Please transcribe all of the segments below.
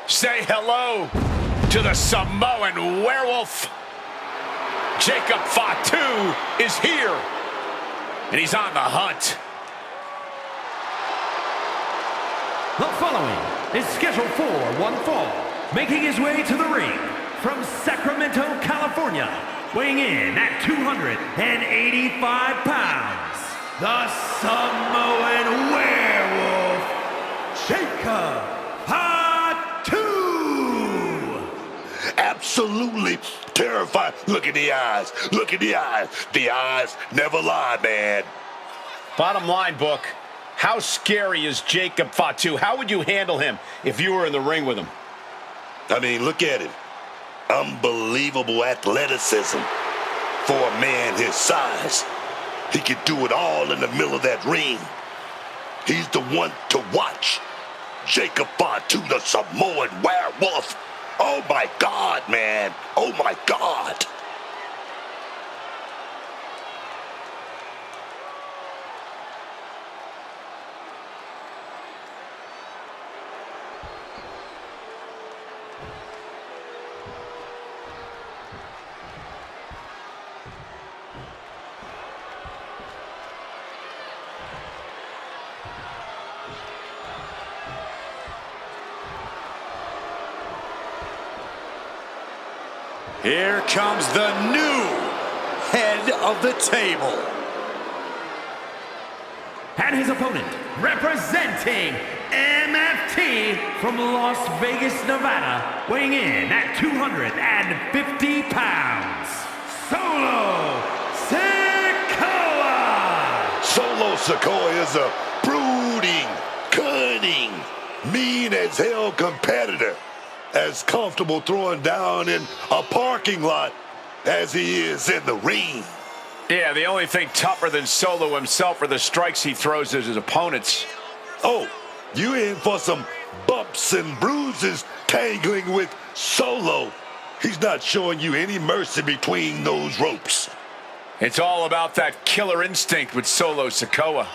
Say hello to the Samoan werewolf. Jacob Fatu is here, and he's on the hunt. The following is scheduled for one fall, making his way to the ring from Sacramento, California, weighing in at 285 pounds, the Samoan werewolf, Jacob Fatu. Absolutely terrified. Look at the eyes. Look at the eyes. The eyes never lie, man. Bottom line, Book, how scary is Jacob Fatu? How would you handle him if you were in the ring with him? I mean, look at him. Unbelievable athleticism for a man his size. He can do it all in the middle of that ring. He's the one to watch. Jacob Fatu, the Samoan werewolf. Oh my God, man. Oh my God. Here comes the new head of the table. And his opponent, representing MFT from Las Vegas, Nevada, weighing in at 250 pounds, Solo Sikoa. Solo Sikoa is a brooding, cunning, mean as hell competitor. As comfortable throwing down in a parking lot as he is in the ring. Yeah, the only thing tougher than Solo himself are the strikes he throws at his opponents. Oh, you in for some bumps and bruises tangling with Solo. He's not showing you any mercy between those ropes. It's all about that killer instinct with Solo Sikoa.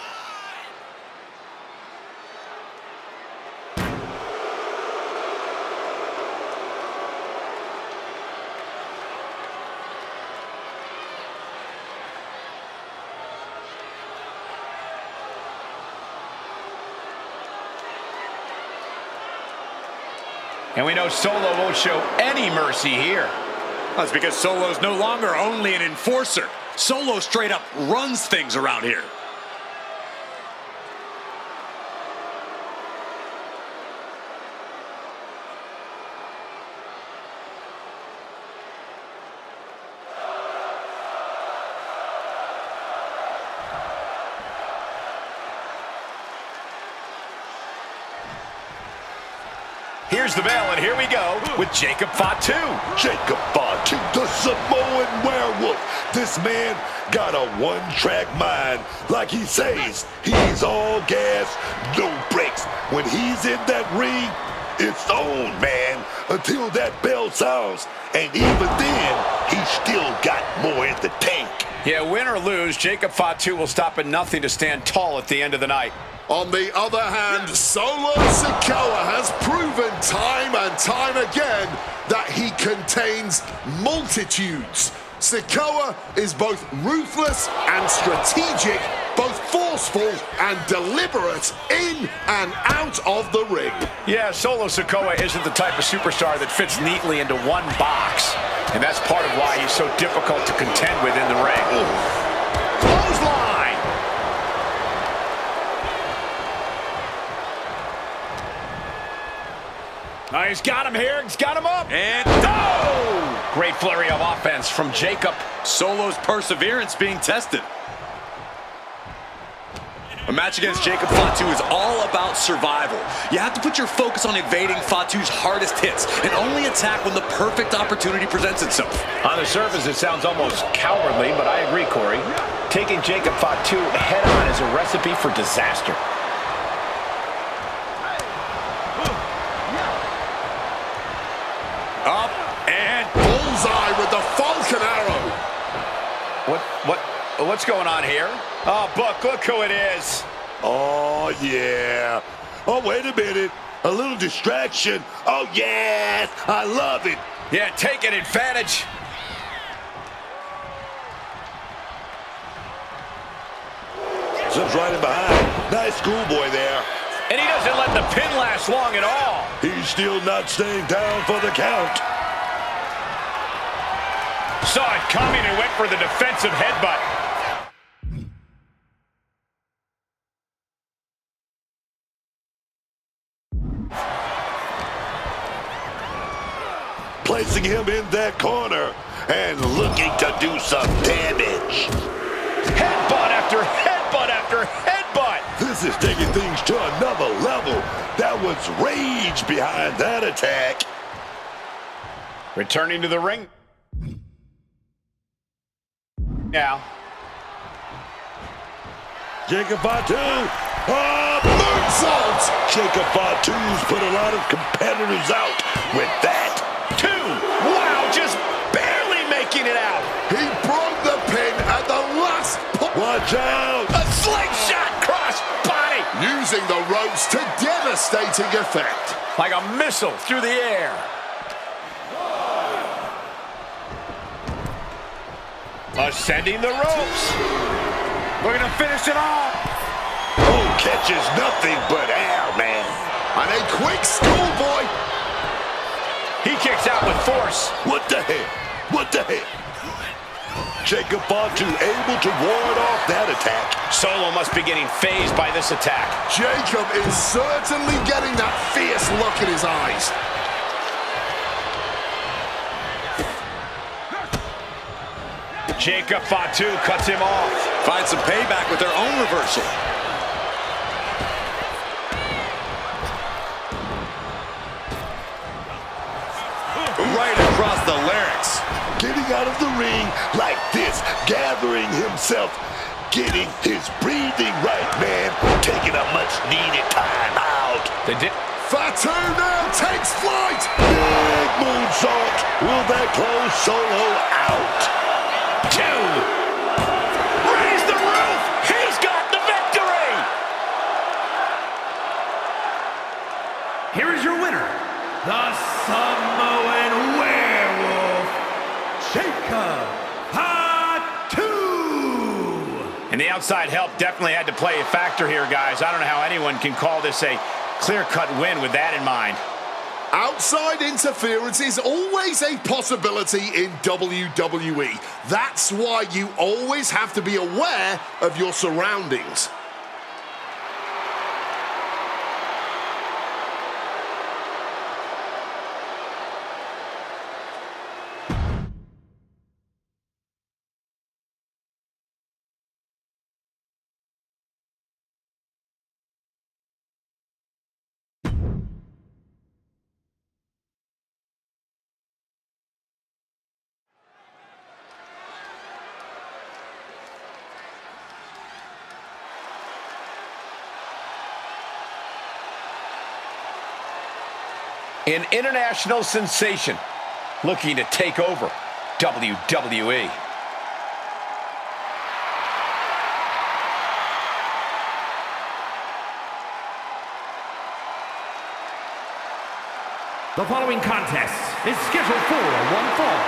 And we know Solo won't show any mercy here. That's because Solo's no longer only an enforcer. Solo straight up runs things around here. Here's the bell, and here we go with Jacob Fatu. Jacob Fatu, the Samoan werewolf. This man got a one-track mind. Like he says, he's all gas, no brakes. When he's in that ring, it's on, man, until that bell sounds. And even then, he's still got more in the tank. Yeah, win or lose, Jacob Fatu will stop at nothing to stand tall at the end of the night. On the other hand, Solo Sikoa has proven time and time again that he contains multitudes. Sikoa is both ruthless and strategic, both forceful and deliberate in and out of the ring. Yeah, Solo Sikoa isn't the type of superstar that fits neatly into one box. And that's part of why he's so difficult to contend with in the ring. Clothesline! He's got him here. He's got him up. And oh! Great flurry of offense from Jacob. Solo's perseverance being tested. A match against Jacob Fatu is all about survival. You have to put your focus on evading Fatu's hardest hits and only attack when the perfect opportunity presents itself. On the surface, it sounds almost cowardly, but I agree, Corey. Taking Jacob Fatu head-on is a recipe for disaster. Up and bullseye with the Falcon Arrow. What's going on here? Oh, Buck, look who it is. Oh, yeah. Oh, wait a minute. A little distraction. Oh, yes. I love it. Yeah, taking advantage. Zips right in behind. Nice schoolboy there. And he doesn't let the pin last long at all. He's still not staying down for the count. Saw it coming and went for the defensive headbutt. Placing him in that corner and looking to do some damage. Headbutt after headbutt after headbutt. This is taking things to another level. That was rage behind that attack. Returning to the ring. Now. Jacob Fatu. Moonsault! Jacob Fatu's put a lot of competitors out with that. 2. Wow, just barely making it out. He broke the pin at the last point. Watch out! A slingshot cross body. Using the ropes to devastating effect. Like a missile through the air. Ascending the ropes. Looking to finish it off. Oh, catches nothing but air, man. And a quick schoolboy. He kicks out with force. What the heck? What the heck? Jacob Fatu able to ward off that attack. Solo must be getting phased by this attack. Jacob is certainly getting that fierce look in his eyes. Jacob Fatu cuts him off. Find some payback with their own reversal. Right across the larynx. Getting out of the ring like this, gathering himself, getting his breathing right, man. Taking a much needed time out. Fatu now takes flight. Big moonsault. Will that close Solo out? 2. Raise the roof. He's got the victory. Here is your winner, the Samoan Werewolf, Jacob Fatu. And the outside help definitely had to play a factor here, guys. I don't know how anyone can call this a clear-cut win with that in mind. Outside interference is always a possibility in WWE. That's why you always have to be aware of your surroundings. An international sensation looking to take over WWE. The following contest is scheduled for one fall.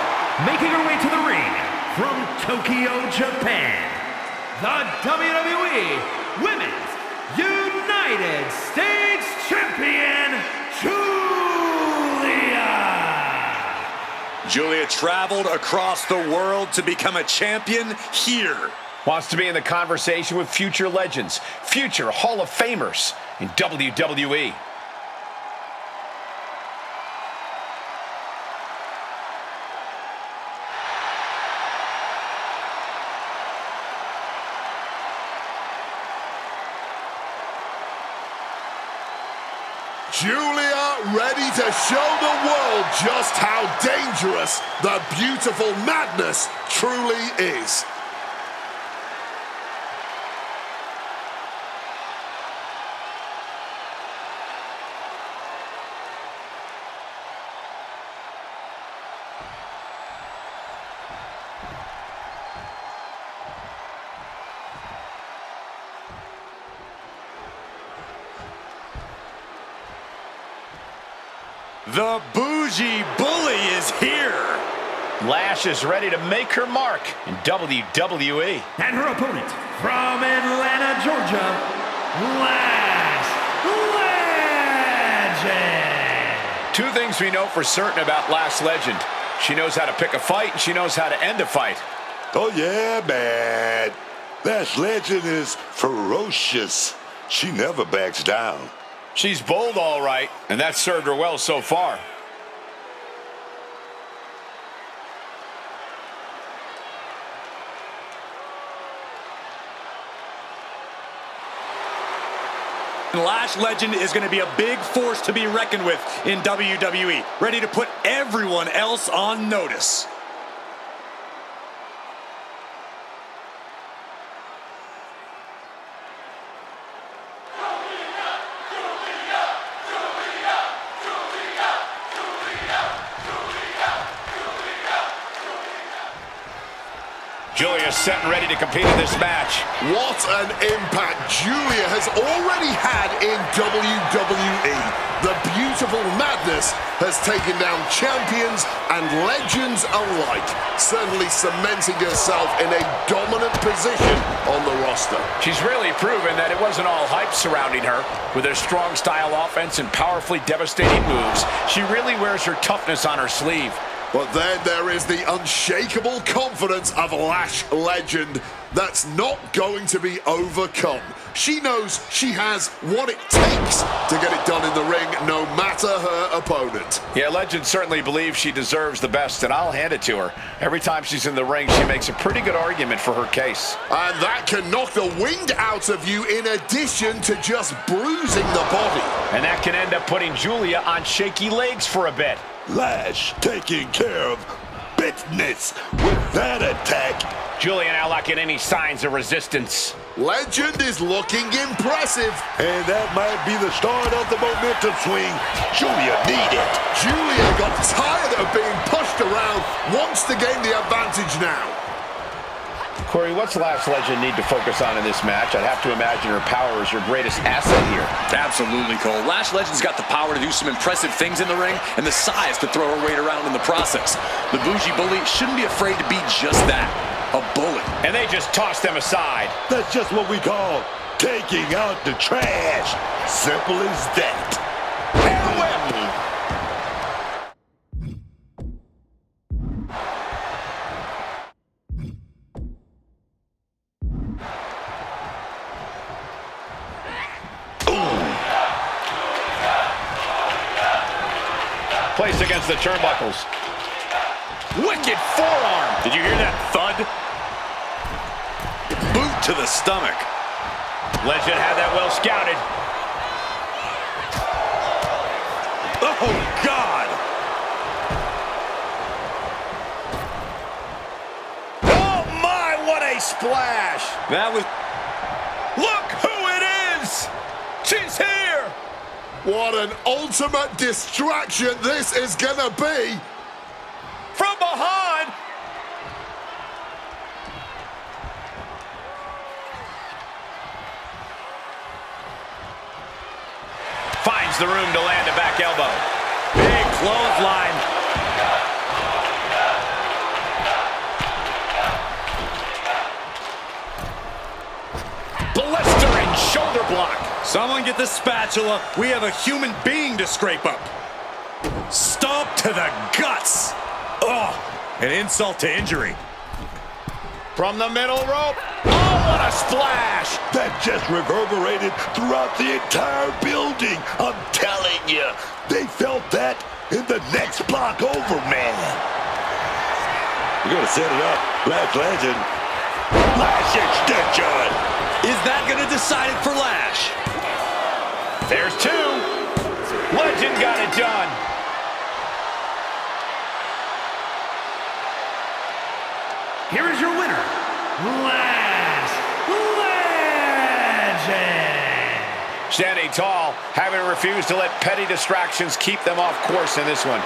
Making her way to the ring from Tokyo, Japan, the WWE Women's United States Champion, Julia traveled across the world to become a champion here. Wants to be in the conversation with future legends, future Hall of Famers in WWE. Julia ready to show the world just how dangerous the beautiful madness truly is. The Bougie Bully is here. Lash is ready to make her mark in WWE. And her opponent from Atlanta, Georgia, Lash Legend. Two things we know for certain about Lash Legend. She knows how to pick a fight, and she knows how to end a fight. Oh, yeah, man. Lash Legend is ferocious. She never backs down. She's bold, all right, and that's served her well so far. Lash Legend is going to be a big force to be reckoned with in WWE, ready to put everyone else on notice. Julia's set and ready to compete in this match. What an impact Julia has already had in WWE. The beautiful madness has taken down champions and legends alike, certainly cementing herself in a dominant position on the roster. She's really proven that it wasn't all hype surrounding her. With her strong style offense and powerfully devastating moves, she really wears her toughness on her sleeve. But then there is the unshakable confidence of Lash Legend that's not going to be overcome. She knows she has what it takes to get it done in the ring, no matter her opponent. Yeah, Legend certainly believes she deserves the best, and I'll hand it to her. Every time she's in the ring, she makes a pretty good argument for her case. And that can knock the wind out of you in addition to just bruising the body. And that can end up putting Julia on shaky legs for a bit. Lash taking care of business with that attack. Julia now lacking any signs of resistance. Legend is looking impressive. And that might be the start of the momentum swing Julia needed. Julia got tired of being pushed around, wants to gain the advantage now. Corey, what's Lash Legend need to focus on in this match? I'd have to imagine her power is her greatest asset here. Absolutely, Cole. Lash Legend's got the power to do some impressive things in the ring and the size to throw her weight around in the process. The Bougie Bully shouldn't be afraid to be just that, a bully. And they just tossed them aside. That's just what we call taking out the trash. Simple as that. And whip. Placed against the turnbuckles. Wicked forearm. Did you hear that thud? Boot to the stomach. Legend had that well scouted. Oh, God. Oh, my, what a splash. That was... Look who it is. She's here. What an ultimate distraction this is gonna be. From behind. Finds the room to land a back elbow. Big clothesline. Blistering shoulder block. Someone get the spatula. We have a human being to scrape up. Stomp to the guts. Oh, an insult to injury. From the middle rope. Oh, what a splash. That just reverberated throughout the entire building. I'm telling you, they felt that in the next block over, man. We're gonna set it up. Lash Legend. Lash extension. Is that going to decide it for Lash? There's two. Legend got it done. Here is your winner, Lash Legend. Standing tall, having refused to let petty distractions keep them off course in this one.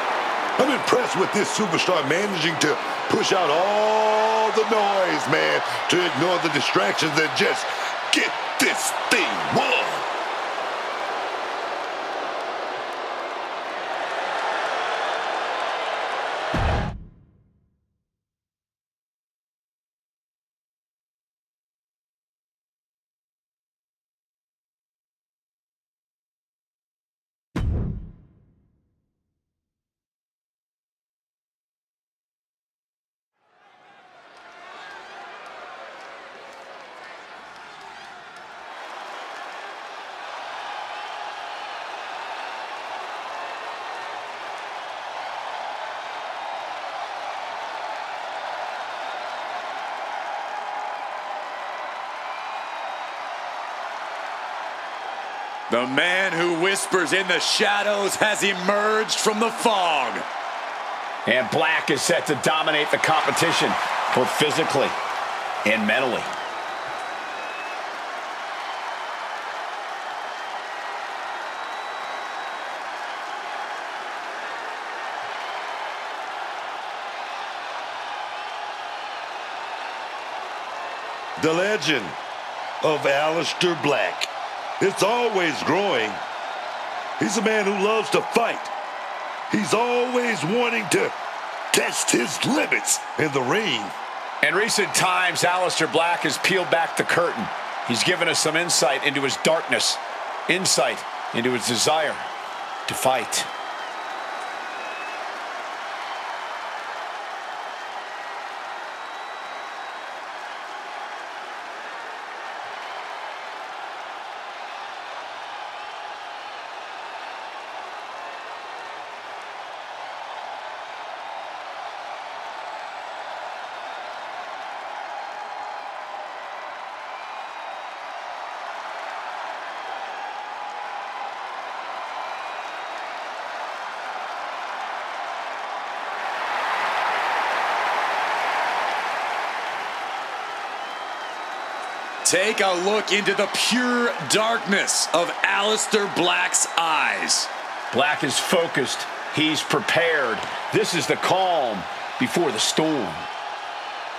I'm impressed with this superstar managing to push out all the noise, man, to ignore the distractions and just get this thing won. The man who whispers in the shadows has emerged from the fog. And Black is set to dominate the competition, both physically and mentally. The legend of Aleister Black. It's always growing. He's a man who loves to fight. He's always wanting to test his limits in the ring. In recent times, Aleister Black has peeled back the curtain. He's given us some insight into his darkness, insight into his desire to fight. Take a look into the pure darkness of Aleister Black's eyes. Black is focused. He's prepared. This is the calm before the storm.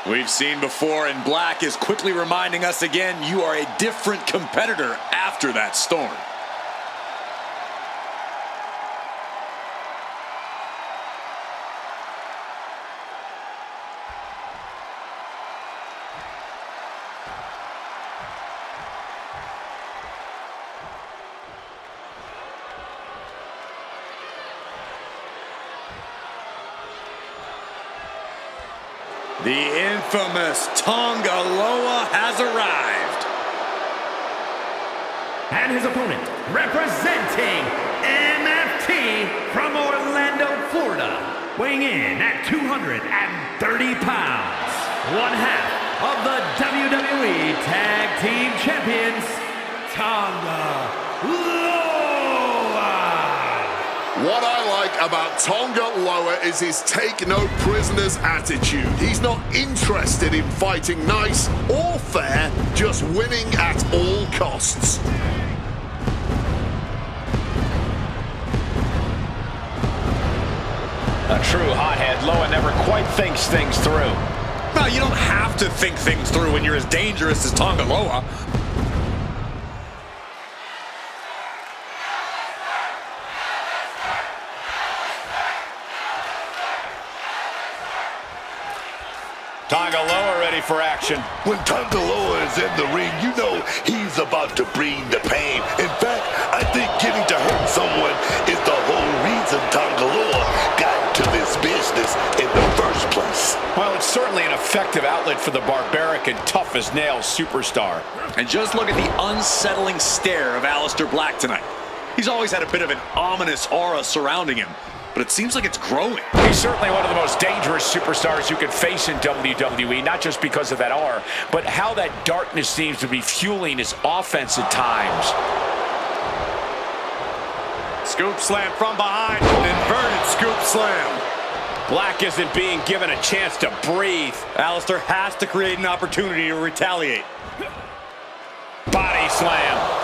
We've seen before, and Black is quickly reminding us again, you are a different competitor after that storm. The infamous Tonga Loa has arrived. And his opponent, representing MFT from Orlando, Florida, weighing in at 230 pounds, one half of the WWE Tag Team Champions, Tonga Loa. What I like about Tonga Loa is his take-no-prisoners attitude. He's not interested in fighting nice or fair, just winning at all costs. A true hothead, Loa never quite thinks things through. Well, you don't have to think things through when you're as dangerous as Tonga Loa. Tonga Loa ready for action. When Tonga Loa is in the ring, you know he's about to bring the pain. In fact, I think getting to hurt someone is the whole reason Tonga Loa got into this business in the first place. Well, it's certainly an effective outlet for the barbaric and tough-as-nails superstar. And just look at the unsettling stare of Aleister Black tonight. He's always had a bit of an ominous aura surrounding him, but it seems like it's growing. He's certainly one of the most dangerous superstars you could face in WWE, not just because of that aura, but how that darkness seems to be fueling his offense at times. Scoop slam from behind, inverted scoop slam. Black isn't being given a chance to breathe. Aleister has to create an opportunity to retaliate. Body slam.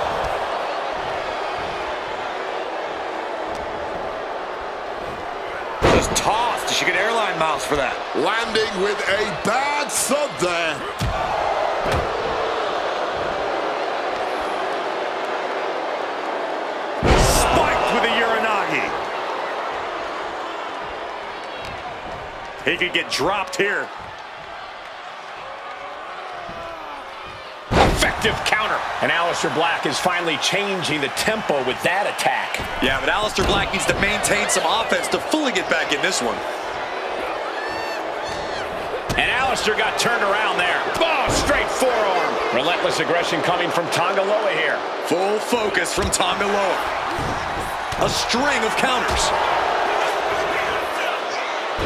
Just tossed. You should get airline miles for that. Landing with a bad thud there. Spiked with a Uranagi. He could get dropped here. Effective counter. And Aleister Black is finally changing the tempo with that attack. Yeah, but Aleister Black needs to maintain some offense to fully get back in this one. And Aleister got turned around there. Oh, straight forearm. Relentless aggression coming from Tonga Loa here. Full focus from Tonga Loa. A string of counters.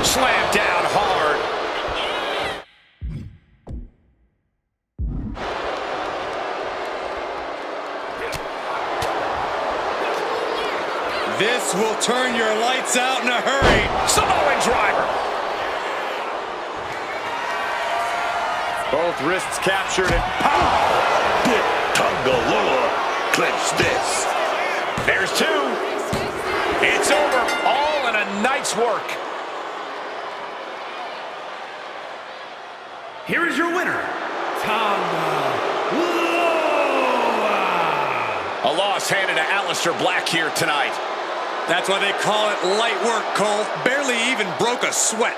Slam down hard. This will turn your lights out in a hurry. Samoan driver. Both wrists captured and pow! Big tongue galore. Clench this. There's two. It's over. All in a night's work. Here is your winner, Tonga Loa. A loss handed to Aleister Black here tonight. That's why they call it light work, Cole. Barely even broke a sweat.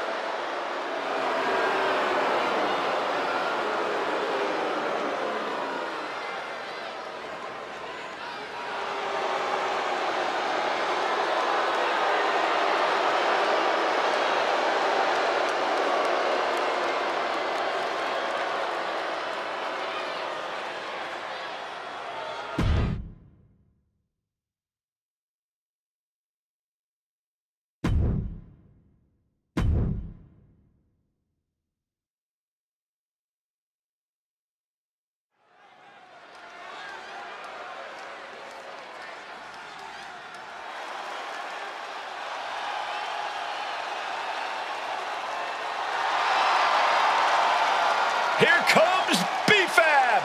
Here comes B-Fab.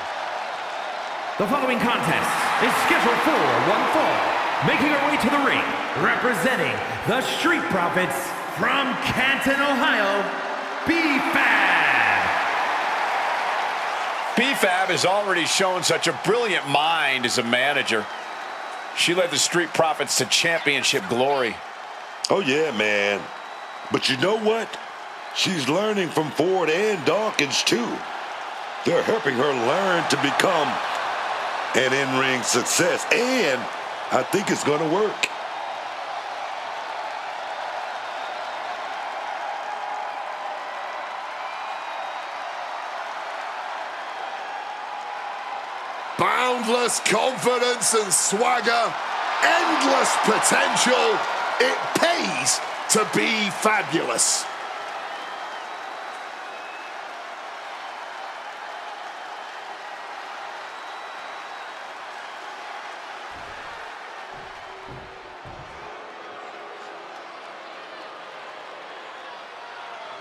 The following contest is scheduled for one fall. Making her way to the ring, representing the Street Profits from Canton, Ohio, B-Fab. B-Fab has already shown such a brilliant mind as a manager. She led the Street Profits to championship glory. Oh, yeah, man. But you know what? She's learning from Ford and Dawkins, too. They're helping her learn to become an in-ring success, and I think it's going to work. Boundless confidence and swagger, endless potential. It pays to be fabulous.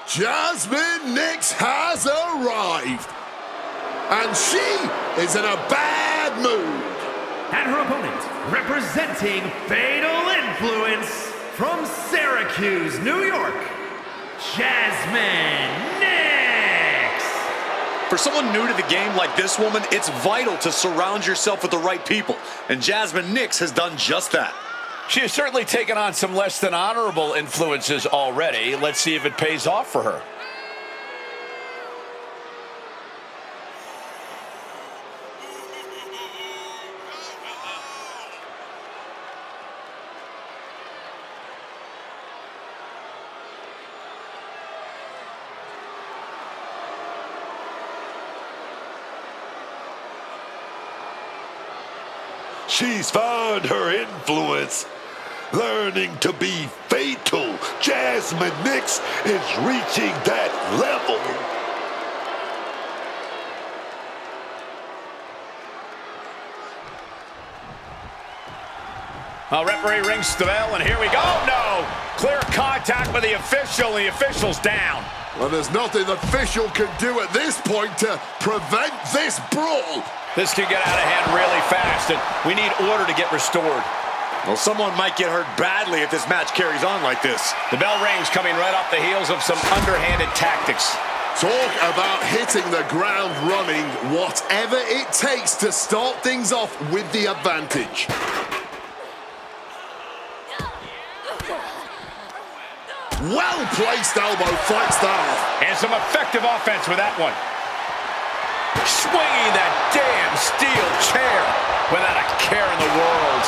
Jasmine Nix has arrived, and she is in a bad mood. And her opponent, representing Fatal Influence from Syracuse, New York, Jasmine Nix. For someone new to the game like this woman, it's vital to surround yourself with the right people. And Jasmine Nix has done just that. She has certainly taken on some less than honorable influences already. Let's see if it pays off for her. She's found her influence, learning to be fatal. Jasmine Nix is reaching that level. Referee rings the bell, and here we go. No! Clear contact with the official. The official's down. Well, there's nothing the official can do at this point to prevent this brawl. This can get out of hand really fast, and we need order to get restored. Well, someone might get hurt badly if this match carries on like this. The bell rings, coming right off the heels of some underhanded tactics. Talk about hitting the ground running, whatever it takes to start things off with the advantage. Well-placed elbow fights that off. And some effective offense with that one. Swinging that damn steel chair without a care in the world.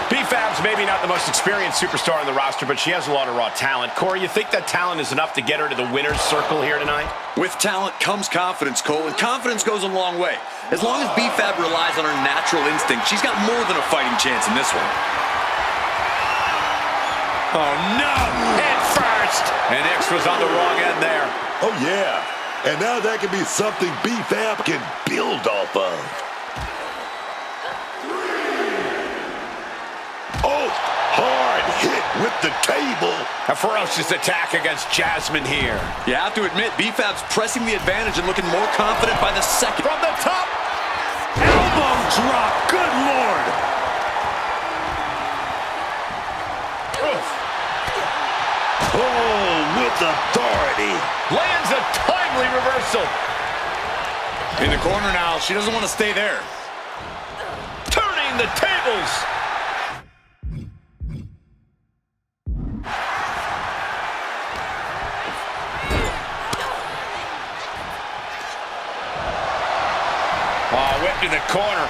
B-Fab's maybe not the most experienced superstar on the roster, but she has a lot of raw talent. Corey, you think that talent is enough to get her to the winner's circle here tonight? With talent comes confidence, Cole, and confidence goes a long way. As long as B-Fab relies on her natural instinct, she's got more than a fighting chance in this one. Oh, no! Head first! And X was on the wrong end there. Oh, yeah. And now that can be something B-Fab can build off of. Oh, with the table. A ferocious attack against Jasmine here. You have to admit, BFAB's pressing the advantage and looking more confident by the second. From the top. Elbow drop. Good Lord. Oh, with authority. Lands a timely reversal. In the corner now. She doesn't want to stay there. Turning the tables. Oh, whipped in the corner.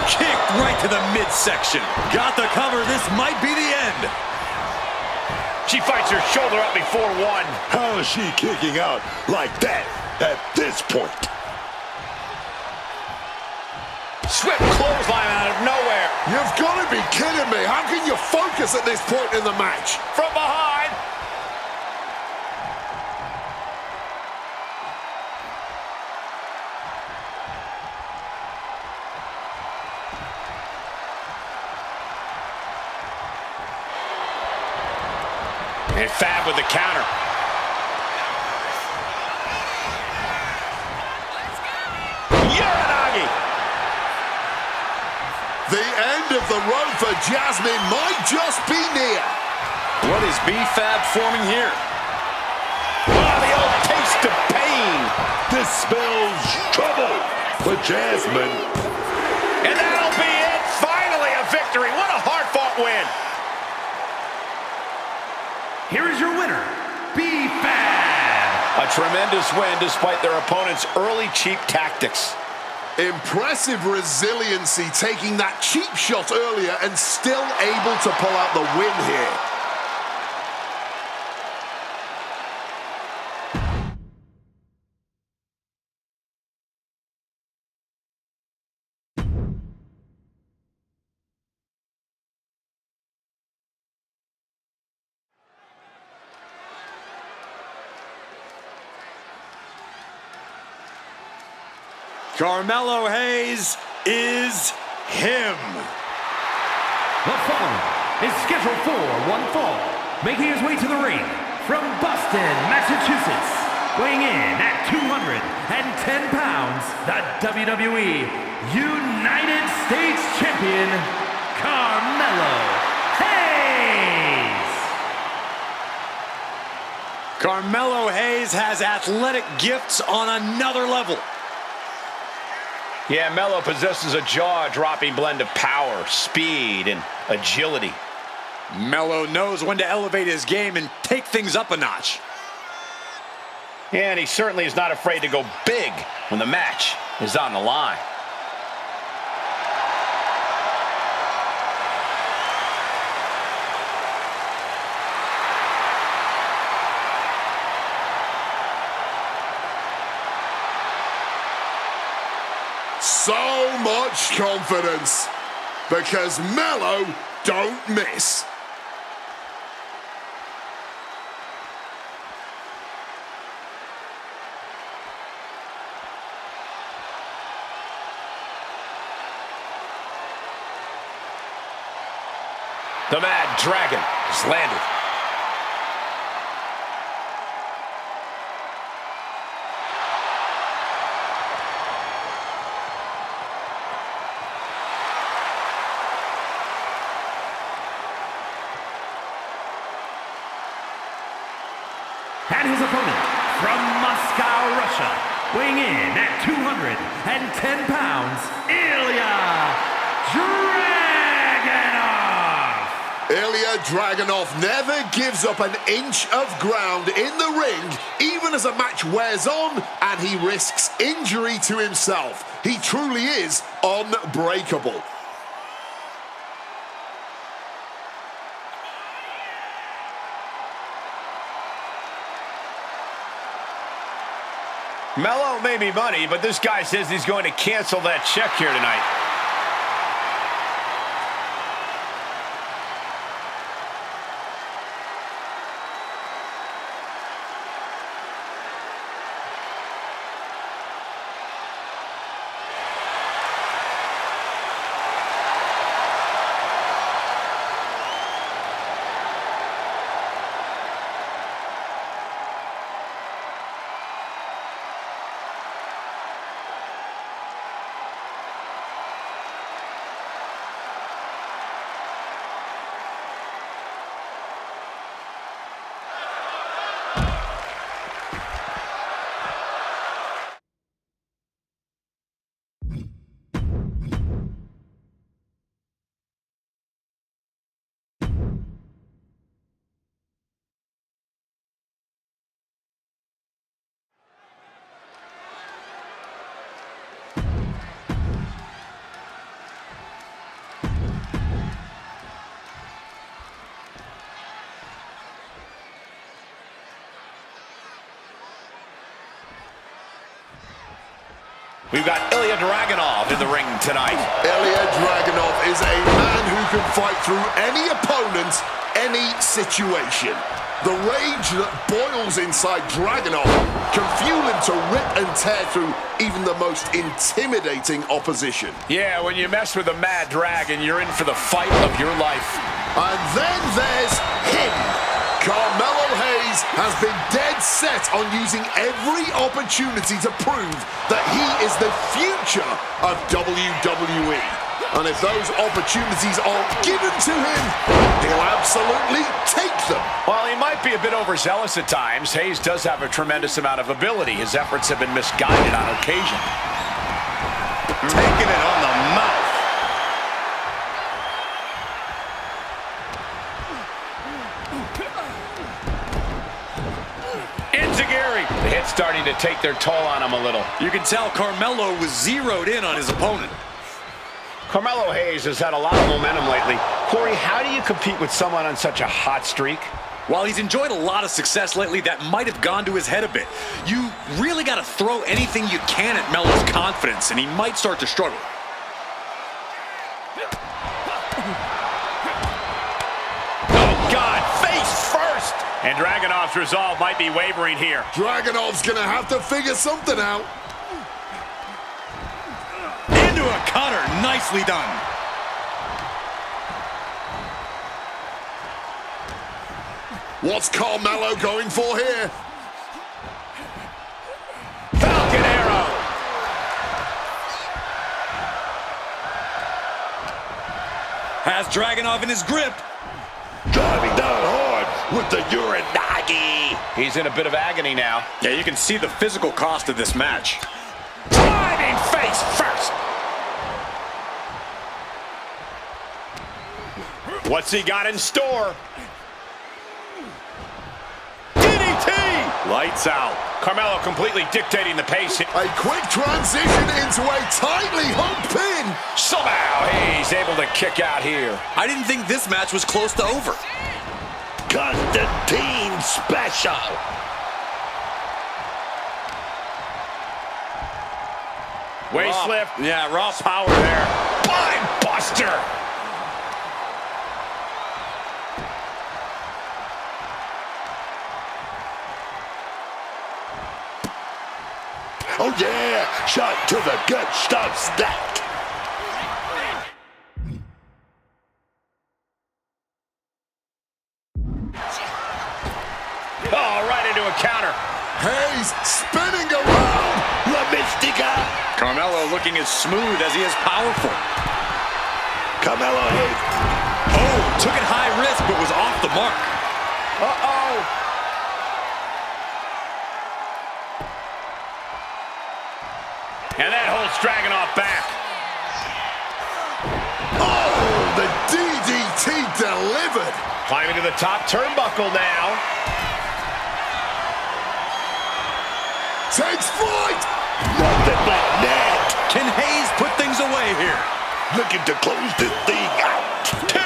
Kicked right to the midsection. Got the cover. This might be the end. She fights her shoulder up before one. How is she kicking out like that at this point? Swift clothesline out of nowhere. You've got to be kidding me. How can you focus at this point in the match? From behind. And Fab with the counter. Uranagi. The end of the road for Jasmine might just be near. What is BFAB forming here? Oh, the old taste of pain. This spells trouble for Jasmine. And that'll be it. Finally a victory. What a hard-fought win. Here is your winner, BFAB. A tremendous win despite their opponent's early cheap tactics. Impressive resiliency, taking that cheap shot earlier and still able to pull out the win here. Carmelo Hayes is him. The following is scheduled for one fall, making his way to the ring from Boston, Massachusetts, weighing in at 210 pounds, the WWE United States Champion, Carmelo Hayes. Carmelo Hayes has athletic gifts on another level. Yeah, Melo possesses a jaw-dropping blend of power, speed, and agility. Melo knows when to elevate his game and take things up a notch. And he certainly is not afraid to go big when the match is on the line. So much confidence, because Melo don't miss. The Mad Dragon has landed. And his opponent from Moscow, Russia, weighing in at 210 pounds, Ilya Dragunov. Ilya Dragunov never gives up an inch of ground in the ring, even as a match wears on and he risks injury to himself. He truly is unbreakable. Melo may be money, but this guy says he's going to cancel that check here tonight. We've got Ilya Dragunov in the ring tonight. Ilya Dragunov is a man who can fight through any opponent, any situation. The rage that boils inside Dragunov can fuel him to rip and tear through even the most intimidating opposition. Yeah, when you mess with a mad dragon, you're in for the fight of your life. And then there's him. Carmelo Hayes has been dead set on using every opportunity to prove that he is the future of WWE. And if those opportunities are given to him, he'll absolutely take them. While he might be a bit overzealous at times, Hayes does have a tremendous amount of ability. His efforts have been misguided on occasion. Taking it on the mouth. Enziguri. The hit's starting to take their toll on him a little. You can tell Carmelo was zeroed in on his opponent. Carmelo Hayes has had a lot of momentum lately. Corey, how do you compete with someone on such a hot streak? While he's enjoyed a lot of success lately, that might have gone to his head a bit. You really got to throw anything you can at Melo's confidence, and he might start to struggle. Oh, God, face first! And Dragunov's resolve might be wavering here. Dragunov's gonna have to figure something out. Into a cutter, nicely done. What's Carmelo going for here? Falcon arrow! Has Dragunov in his grip. Driving down hard with the Uranagi. He's in a bit of agony now. Yeah, you can see the physical cost of this match. Driving face first! What's he got in store? DDT! Lights out. Carmelo completely dictating the pace. A quick transition into a tightly hung pin. Somehow he's able to kick out here. I didn't think this match was close to over. Constantine special. Waist lift. Yeah, raw Power there. Spine buster. Oh yeah, shot to the gut, stops that. Oh, right into a counter. Hayes spinning around. La Mystica. Carmelo looking as smooth as he is powerful. Carmelo Hayes. Oh, took it high risk, but was off the mark. Uh-oh. And that holds Dragunov back. Oh, the DDT delivered. Climbing to the top turnbuckle now. Takes flight. Nothing but net. Can Hayes put things away here? Looking to close this thing out. 2.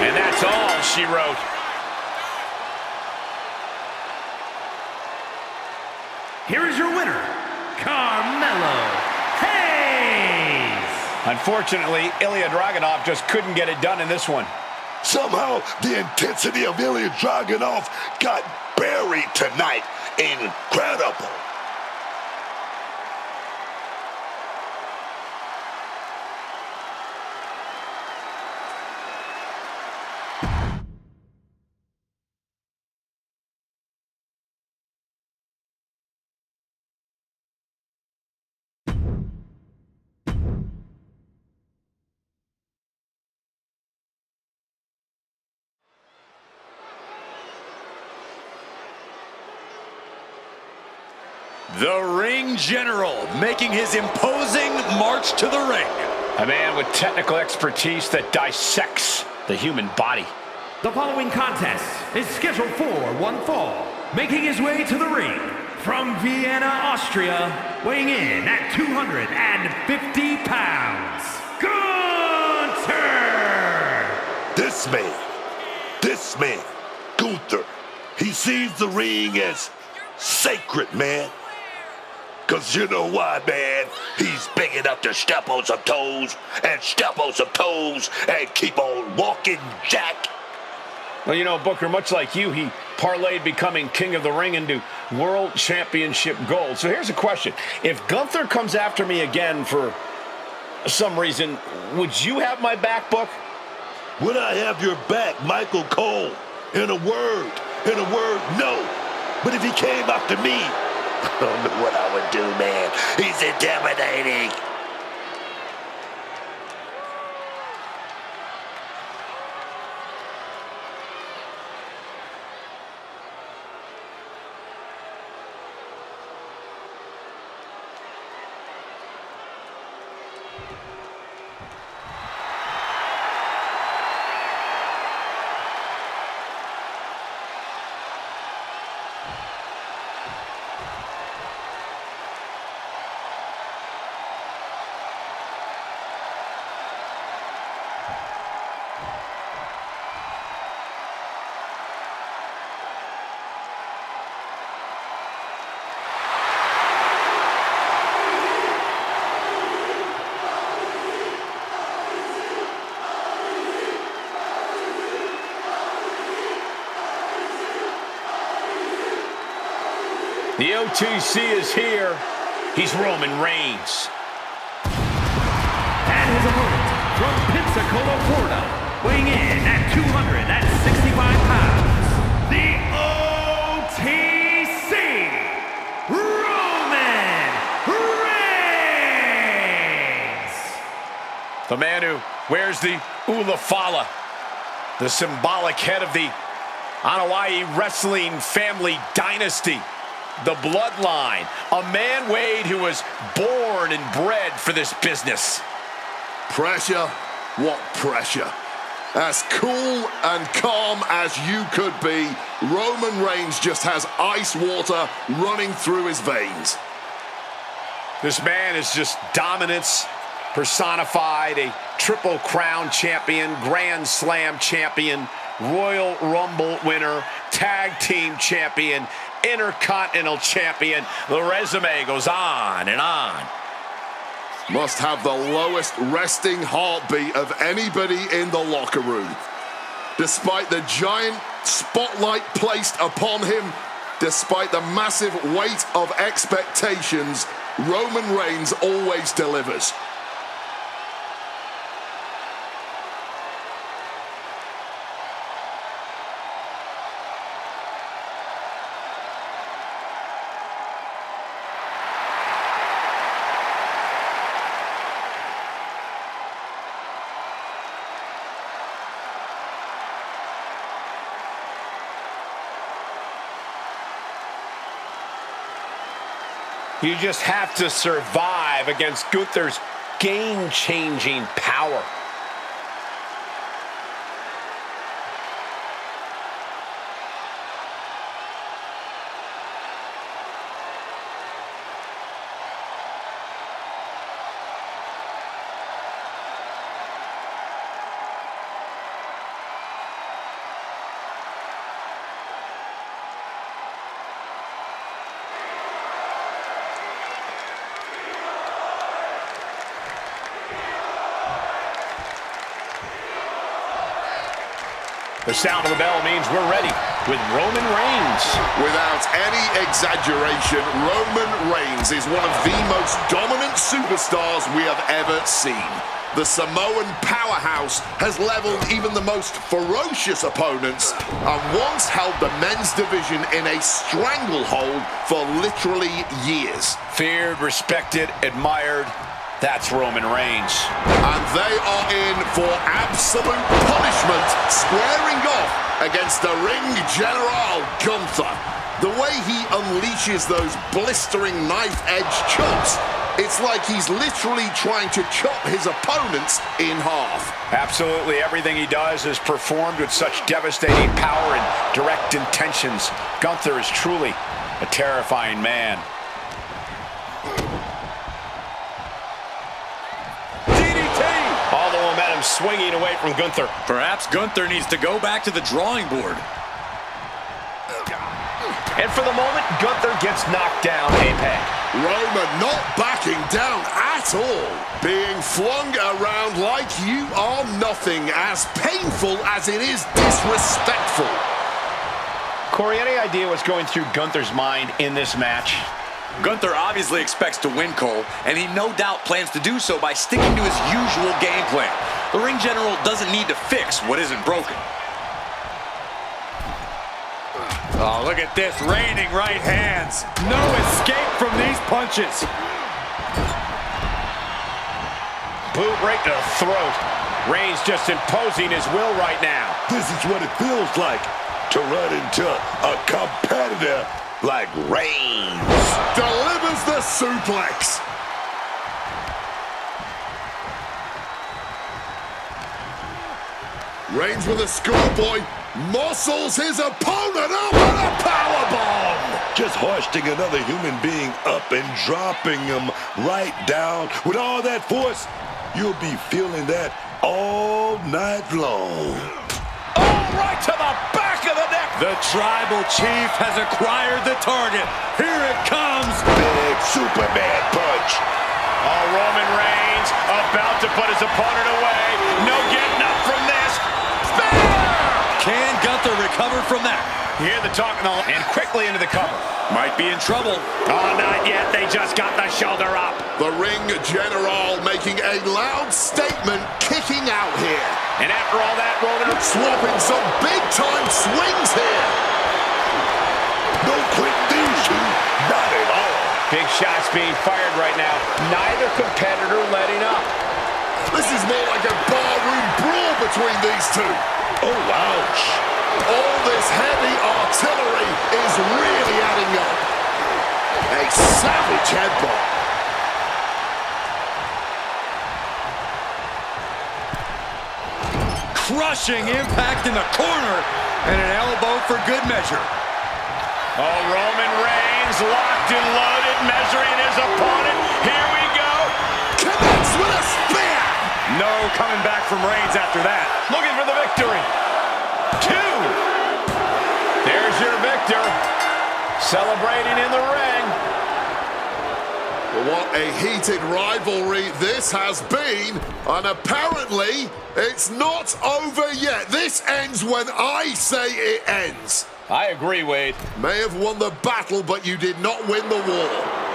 And that's all she wrote. Here is your winner, Carmelo Hayes. Unfortunately, Ilya Dragunov just couldn't get it done in this one. Somehow, the intensity of Ilya Dragunov got buried tonight. Incredible. The Ring General making his imposing march to the ring. A man with technical expertise that dissects the human body. The following contest is scheduled for one fall. Making his way to the ring from Vienna, Austria, weighing in at 250 pounds, Gunther! This man, Gunther, he sees the ring as sacred, man. Because you know why, man? He's big enough to step on some toes and step on some toes and keep on walking, Jack. Well, you know, Booker, much like you, he parlayed becoming King of the Ring into World Championship gold. So here's a question. If Gunther comes after me again for some reason, would you have my back, Book? Would I have your back, Michael Cole? In a word, no. But if he came after me, I don't know what I would do, man. He's intimidating. The OTC is here. He's Roman Reigns. And his opponent from Pensacola, Florida, weighing in at 265 pounds, the OTC, Roman Reigns. The man who wears the Ulafala, the symbolic head of the Anoa'i wrestling family dynasty. The bloodline, a man, Wade, who was born and bred for this business. Pressure? What pressure? As cool and calm as you could be, Roman Reigns just has ice water running through his veins. This man is just dominance personified, a Triple Crown champion, Grand Slam champion, Royal Rumble winner, Tag Team champion, Intercontinental champion. The resume goes on and on. Must have the lowest resting heartbeat of anybody in the locker room. Despite the giant spotlight placed upon him, despite the massive weight of expectations, Roman Reigns always delivers. You just have to survive against Gunther's game-changing power. The sound of the bell means we're ready with Roman Reigns. Without any exaggeration, Roman Reigns is one of the most dominant superstars we have ever seen. The Samoan powerhouse has leveled even the most ferocious opponents and once held the men's division in a stranglehold for literally years. Feared, respected, admired. That's Roman Reigns. And they are in for absolute punishment, squaring off against the ring general Gunther. The way he unleashes those blistering knife-edge chops, it's like he's literally trying to chop his opponents in half. Absolutely everything he does is performed with such devastating power and direct intentions. Gunther is truly a terrifying man. All the momentum swinging away from Gunther. Perhaps Gunther needs to go back to the drawing board. And And for the moment, Gunther gets knocked down a peg. Roman not backing down at all. Being flung around like you are nothing, as painful as it is disrespectful. Corey, any idea what's going through Gunther's mind in this match? Gunther obviously expects to win, Cole, and he no doubt plans to do so by sticking to his usual game plan. The ring general doesn't need to fix what isn't broken. Oh, look at this, raining right hands. No escape from these punches. Boot right to the throat. Reigns just imposing his will right now. This is what it feels like to run into a competitor like Reigns. Delivers the suplex. Reigns with a schoolboy. Muscles his opponent up with a powerbomb. Just hoisting another human being up and dropping him right down. With all that force, you'll be feeling that all night long. Oh, right to the back of the neck. The tribal chief has acquired the target. Here it comes. Big Superman punch. Oh, Roman Reigns about to put his opponent away. No getting up from this. Spear! Can Gunther recover from that? You hear the talk and quickly into the cover. Might be in trouble. Oh, not yet. They just got the shoulder up. The ring general making a loud statement, kicking out here. And after all that, Roman Swapping some big-time swings here. No quick finishing, not at all. big shots being fired right now. Neither competitor letting up. This is more like a barroom brawl between these two. Oh, ouch. All this heavy artillery is really adding up. A savage headbutt. Crushing impact in the corner, and an elbow for good measure. Oh, Roman Reigns locked and loaded, measuring his opponent. Here we go. Connects with a spear. No coming back from Reigns after that. Looking for the victory. 2. There's your victor. Celebrating in the ring. What a heated rivalry this has been, and apparently it's not over yet. This ends when I say it ends. I agree, Wade. May have won the battle, but you did not win the war.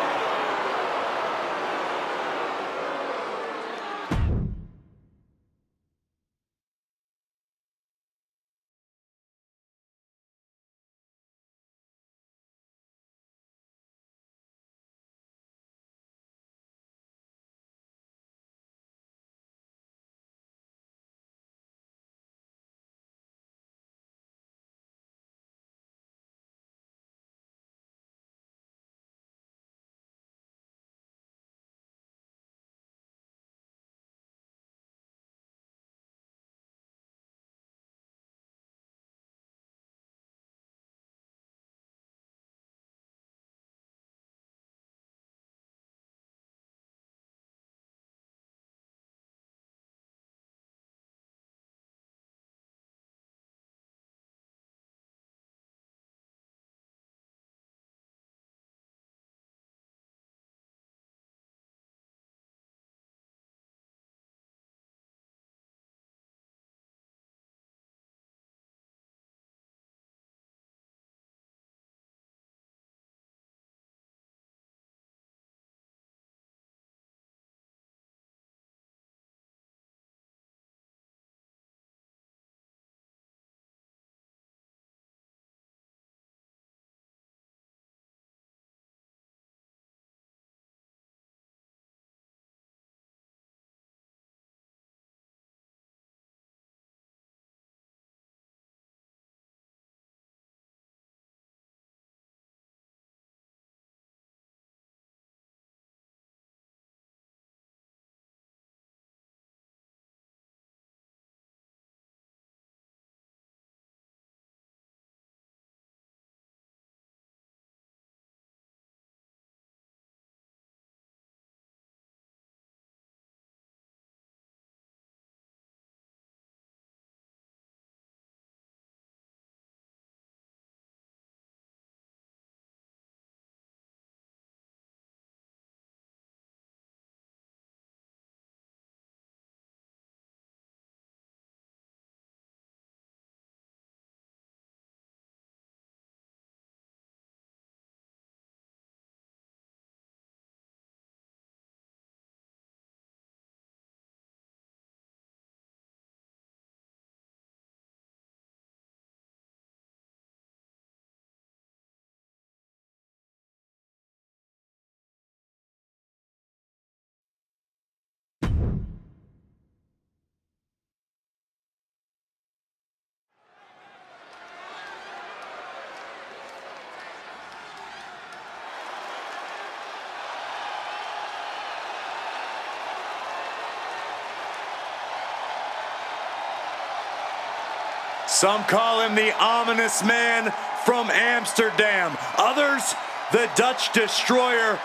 Some call him the ominous man from Amsterdam. Others, the Dutch Destroyer.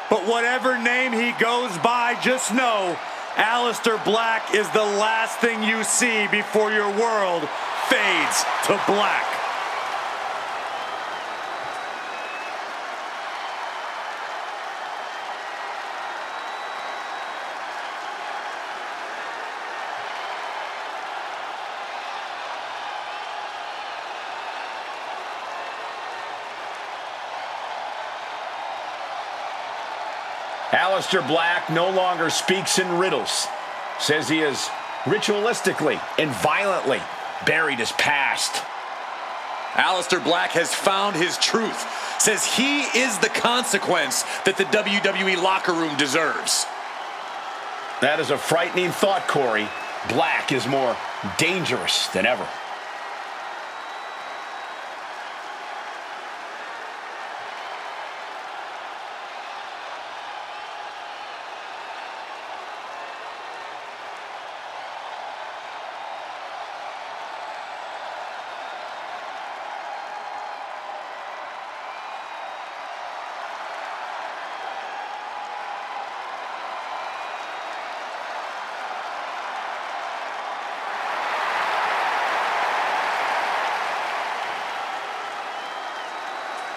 But whatever name he goes by, just know Aleister Black is the last thing you see before your world fades to black. Aleister Black no longer speaks in riddles. Says he has ritualistically and violently buried his past. Aleister Black has found his truth. Says he is the consequence that the WWE locker room deserves. That is a frightening thought, Corey. Black is more dangerous than ever.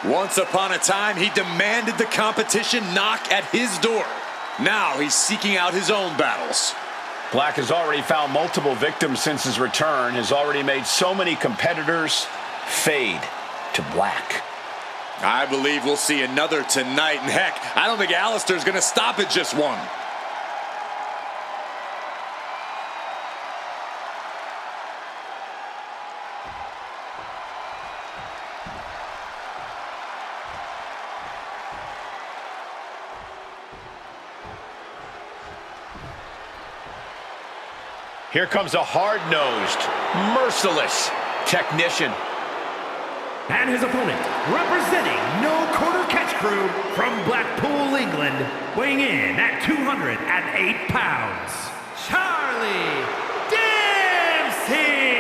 Once upon a time, he demanded the competition knock at his door. Now he's seeking out his own battles. Black has already found multiple victims since his return, has already made so many competitors fade to black. I believe we'll see another tonight, and heck, I don't think Aleister's gonna stop at just one. Here comes a hard-nosed, merciless technician. And his opponent, representing No Quarter Catch Crew from Blackpool, England, weighing in at 208 pounds, Charlie Dempsey!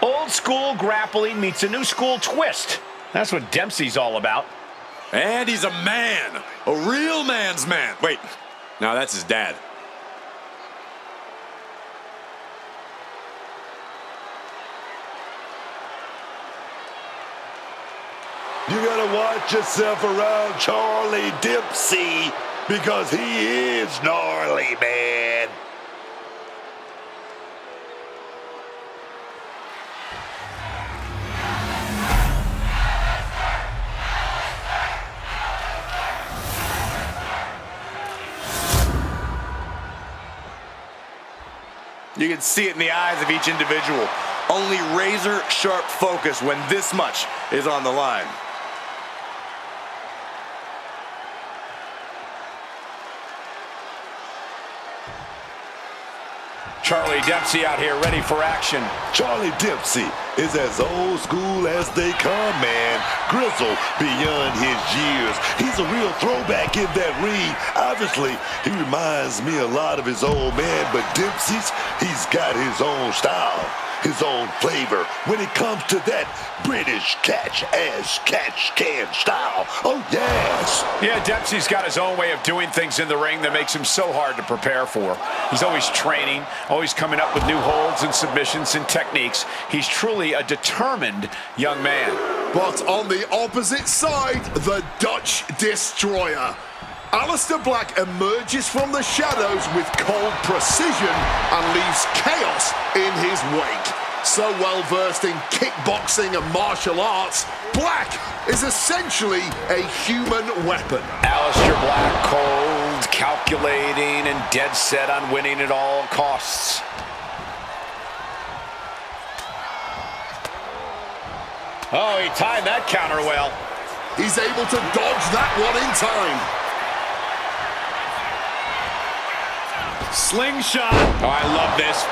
Old school grappling meets a new school twist. That's what Dempsey's all about. And he's a man, a real man's man. Wait, no, that's his dad. You gotta watch yourself around Charlie Dempsey because he is gnarly, man. You can see it in the eyes of each individual. Only razor-sharp focus when this much is on the line. Charlie Dempsey out here ready for action. Charlie Dempsey is as old school as they come, man. Grizzled beyond his years. He's a real throwback in that ring. Obviously, he reminds me a lot of his old man, but Dempsey's, he's got his own style, his own flavor when it comes to that British catch-can style. Oh, yes. Yeah, Dempsey's got his own way of doing things in the ring that makes him so hard to prepare for. He's always training, always coming up with new holds and submissions and techniques. He's truly a determined young man. But on the opposite side, the Dutch Destroyer. Aleister Black emerges from the shadows with cold precision and leaves chaos in his wake. So well versed in kickboxing and martial arts, Black is essentially a human weapon. Aleister Black, cold, calculating, and dead set on winning at all costs. Oh, he timed that counter well. He's able to dodge that one in time. Slingshot. Oh, I love this.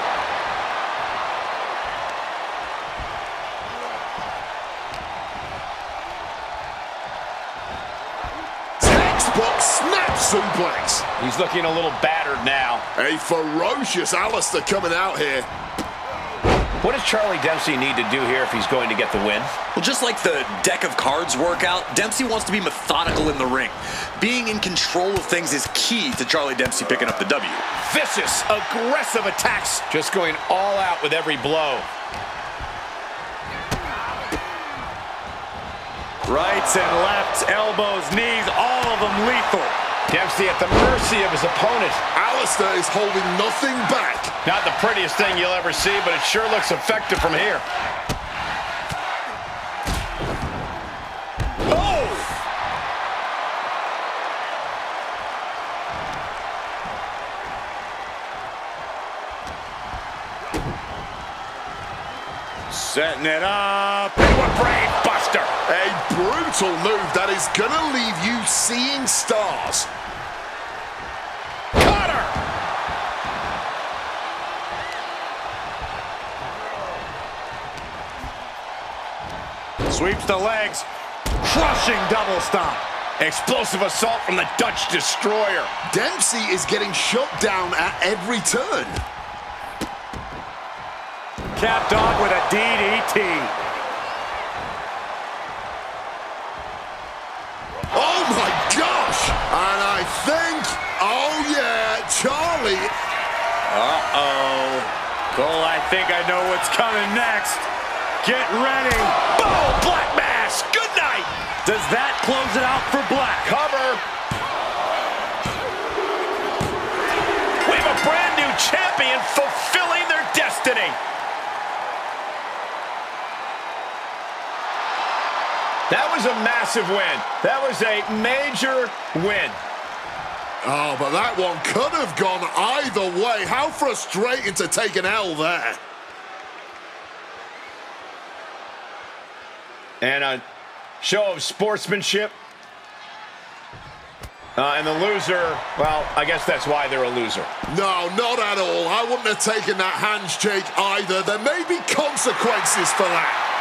Textbook snap suplex. He's looking a little battered now. A ferocious Aleister coming out here. What does Charlie Dempsey need to do here if he's going to get the win? Well, just like the deck of cards workout, Dempsey wants to be methodical in the ring. Being in control of things is key to Charlie Dempsey picking up the W. Vicious, aggressive attacks. Just going all out with every blow. Rights and lefts, elbows, knees, all of them lethal. Dempsey at the mercy of his opponent. Alistair is holding nothing back. Not the prettiest thing you'll ever see, but it sure looks effective from here. Oh! Setting it up. What brave buster! A brutal move that is gonna leave you seeing stars. Cutter! Sweeps the legs. Crushing double stomp. Explosive assault from the Dutch Destroyer. Dempsey is getting shut down at every turn. Capped off with a DDT. Oh my gosh! And I think, oh yeah, Charlie. Uh-oh. Cole, I think I know what's coming next. Get ready. Boom! Black Mass! Good night! Does that close it out for Black? Cover! We have a brand new champion fulfilling their destiny! That was a massive win. That was a major win. Oh, but that one could have gone either way. How frustrating to take an L there. And a show of sportsmanship. And the loser, well, I guess that's why they're a loser. No, not at all. I wouldn't have taken that handshake either. There may be consequences for that.